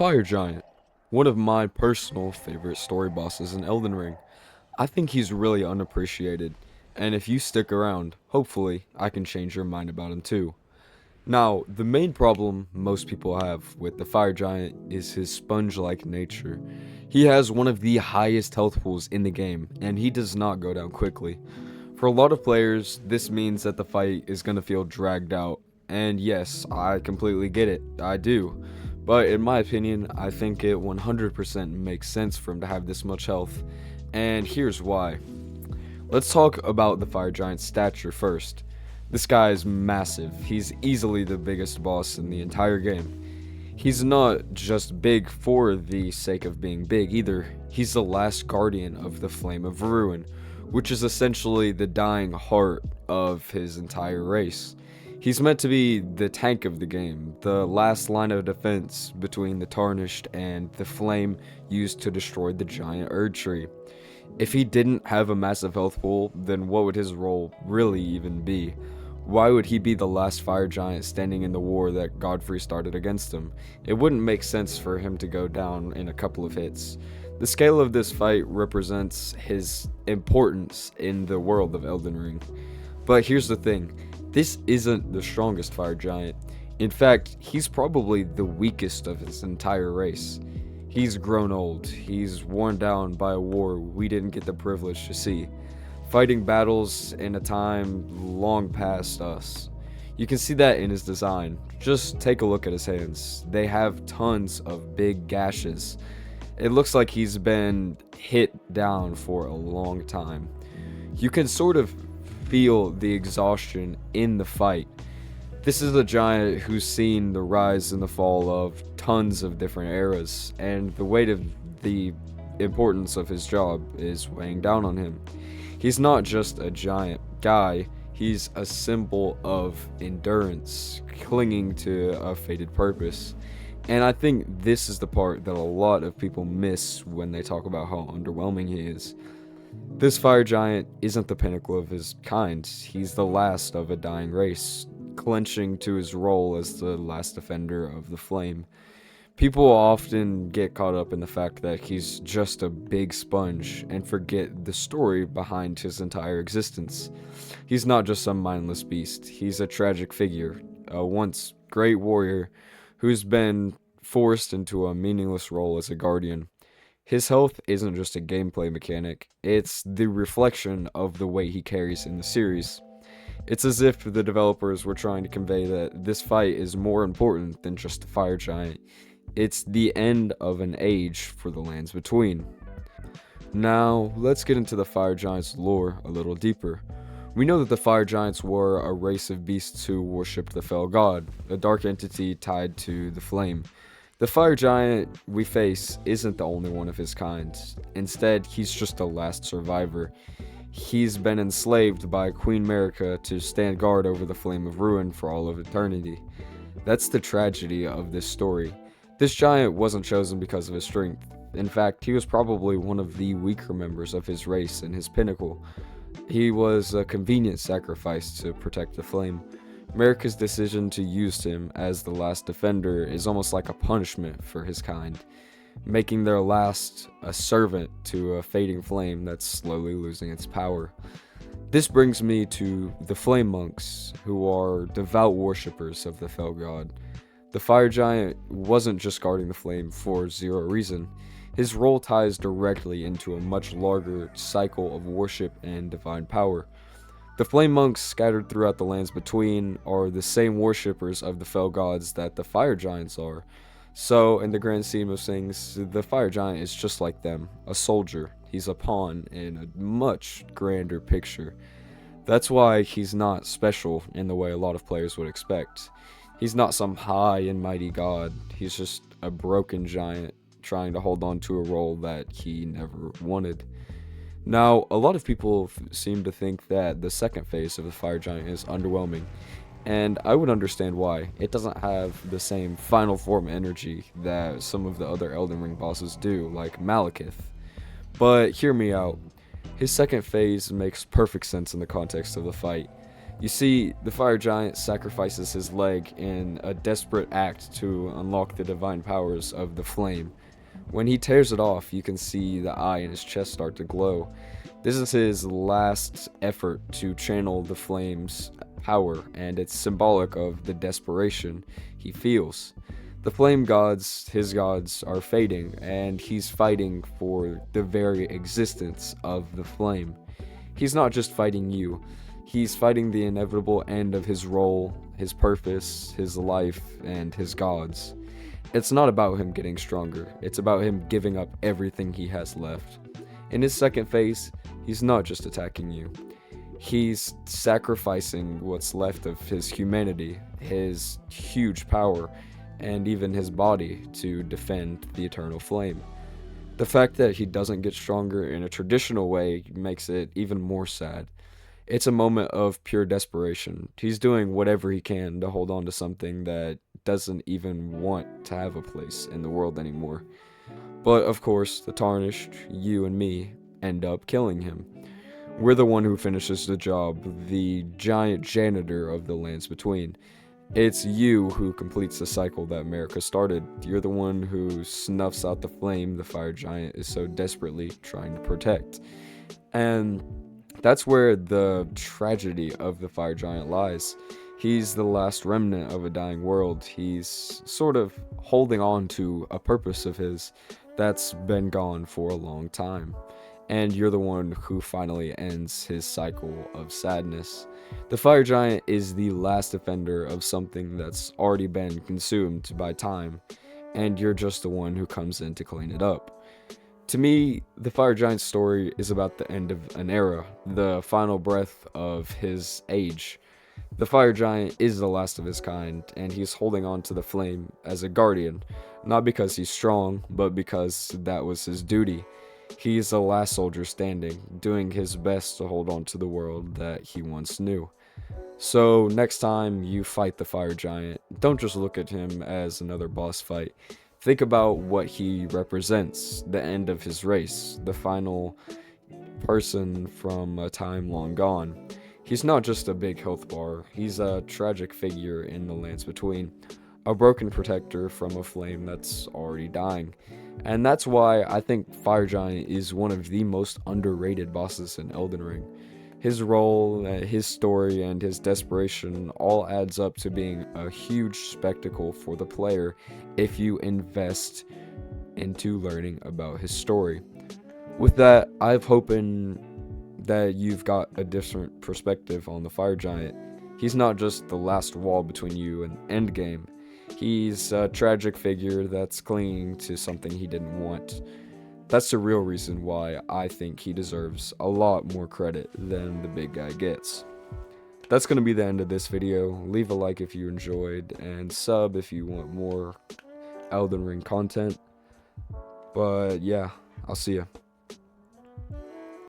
Fire Giant, one of my personal favorite story bosses in Elden Ring. I think he's really unappreciated, and if you stick around, hopefully I can change your mind about him too. Now, the main problem most people have with the Fire Giant is his sponge-like nature. He has one of the highest health pools in the game, and he does not go down quickly. For a lot of players, this means that the fight is going to feel dragged out, and yes, I completely get it, I do. But in my opinion, I think it 100% makes sense for him to have this much health, and here's why. Let's talk about the Fire Giant's stature first. This guy is massive. He's easily the biggest boss in the entire game. He's not just big for the sake of being big either. He's the last guardian of the Flame of Ruin, which is essentially the dying heart of his entire race. He's meant to be the tank of the game, the last line of defense between the Tarnished and the flame used to destroy the giant Erd Tree. If he didn't have a massive health pool, then what would his role really even be? Why would he be the last fire giant standing in the war that Godfrey started against him? It wouldn't make sense for him to go down in a couple of hits. The scale of this fight represents his importance in the world of Elden Ring. But here's the thing, this isn't the strongest fire giant. In fact, he's probably the weakest of his entire race. He's grown old, he's worn down by a war we didn't get the privilege to see, fighting battles in a time long past us. You can see that in his design. Just take a look at his hands. They have tons of big gashes. It looks like he's been hit down for a long time. You can sort of feel the exhaustion in the fight. This is a giant who's seen the rise and the fall of tons of different eras, and the weight of the importance of his job is weighing down on him. He's not just a giant guy, he's a symbol of endurance, clinging to a fated purpose. And I think this is the part that a lot of people miss when they talk about how underwhelming he is. This fire giant isn't the pinnacle of his kind, he's the last of a dying race, clenching to his role as the last defender of the flame. People often get caught up in the fact that he's just a big sponge and forget the story behind his entire existence. He's not just some mindless beast, he's a tragic figure, a once great warrior who's been forced into a meaningless role as a guardian. His health isn't just a gameplay mechanic, it's the reflection of the weight he carries in the series. It's as if the developers were trying to convey that this fight is more important than just a fire giant. It's the end of an age for the lands between. Now, let's get into the fire giants' lore a little deeper. We know that the fire giants were a race of beasts who worshipped the fell god, a dark entity tied to the flame. The fire giant we face isn't the only one of his kind. Instead, he's just the last survivor. He's been enslaved by Queen Marika to stand guard over the Flame of Ruin for all of eternity. That's the tragedy of this story. This giant wasn't chosen because of his strength. In fact, he was probably one of the weaker members of his race and his pinnacle. He was a convenient sacrifice to protect the flame. Marika's decision to use him as the last defender is almost like a punishment for his kind, making their last a servant to a fading flame that's slowly losing its power. This brings me to the flame monks, who are devout worshippers of the fell god. The fire giant wasn't just guarding the flame for zero reason. His role ties directly into a much larger cycle of worship and divine power. The flame monks scattered throughout the lands between are the same worshippers of the fell gods that the fire giants are. So, in the grand scheme of things, the fire giant is just like them, a soldier. He's a pawn in a much grander picture. That's why he's not special in the way a lot of players would expect. He's not some high and mighty god, he's just a broken giant trying to hold on to a role that he never wanted. Now, a lot of people seem to think that the second phase of the fire giant is underwhelming, and I would understand why. It doesn't have the same final form energy that some of the other Elden Ring bosses do, like Malekith. But hear me out. His second phase makes perfect sense in the context of the fight. You see, the fire giant sacrifices his leg in a desperate act to unlock the divine powers of the flame. When he tears it off, you can see the eye in his chest start to glow. This is his last effort to channel the flame's power, and it's symbolic of the desperation he feels. The flame gods, his gods, are fading, and he's fighting for the very existence of the flame. He's not just fighting you, he's fighting the inevitable end of his role, his purpose, his life, and his gods. It's not about him getting stronger, it's about him giving up everything he has left. In his second phase, he's not just attacking you. He's sacrificing what's left of his humanity, his huge power, and even his body to defend the eternal flame. The fact that he doesn't get stronger in a traditional way makes it even more sad. It's a moment of pure desperation. He's doing whatever he can to hold on to something that doesn't even want to have a place in the world anymore. But of course, the Tarnished, you and me, end up killing him. We're the one who finishes the job, the giant janitor of the lands between. It's you who completes the cycle that America started. You're the one who snuffs out the flame the fire giant is so desperately trying to protect. And that's where the tragedy of the fire giant lies. He's the last remnant of a dying world. He's sort of holding on to a purpose of his that's been gone for a long time. And you're the one who finally ends his cycle of sadness. The fire giant is the last defender of something that's already been consumed by time, and you're just the one who comes in to clean it up. To me, the fire giant's story is about the end of an era, the final breath of his age. The fire giant is the last of his kind, and he's holding on to the flame as a guardian, not because he's strong, but because that was his duty. He's the last soldier standing, doing his best to hold on to the world that he once knew. So next time you fight the fire giant, don't just look at him as another boss fight. Think about what he represents, the end of his race, the final person from a time long gone. He's not just a big health bar, he's a tragic figure in the lands between, a broken protector from a flame that's already dying. And that's why I think Fire Giant is one of the most underrated bosses in Elden Ring. His role, his story, and his desperation all adds up to being a huge spectacle for the player if you invest into learning about his story. With that, I'm hoping that you've got a different perspective on the Fire Giant. He's not just the last wall between you and Endgame. He's a tragic figure that's clinging to something he didn't want. That's the real reason why I think he deserves a lot more credit than the big guy gets. That's going to be the end of this video. Leave a like if you enjoyed, and sub if you want more Elden Ring content. But yeah, I'll see ya.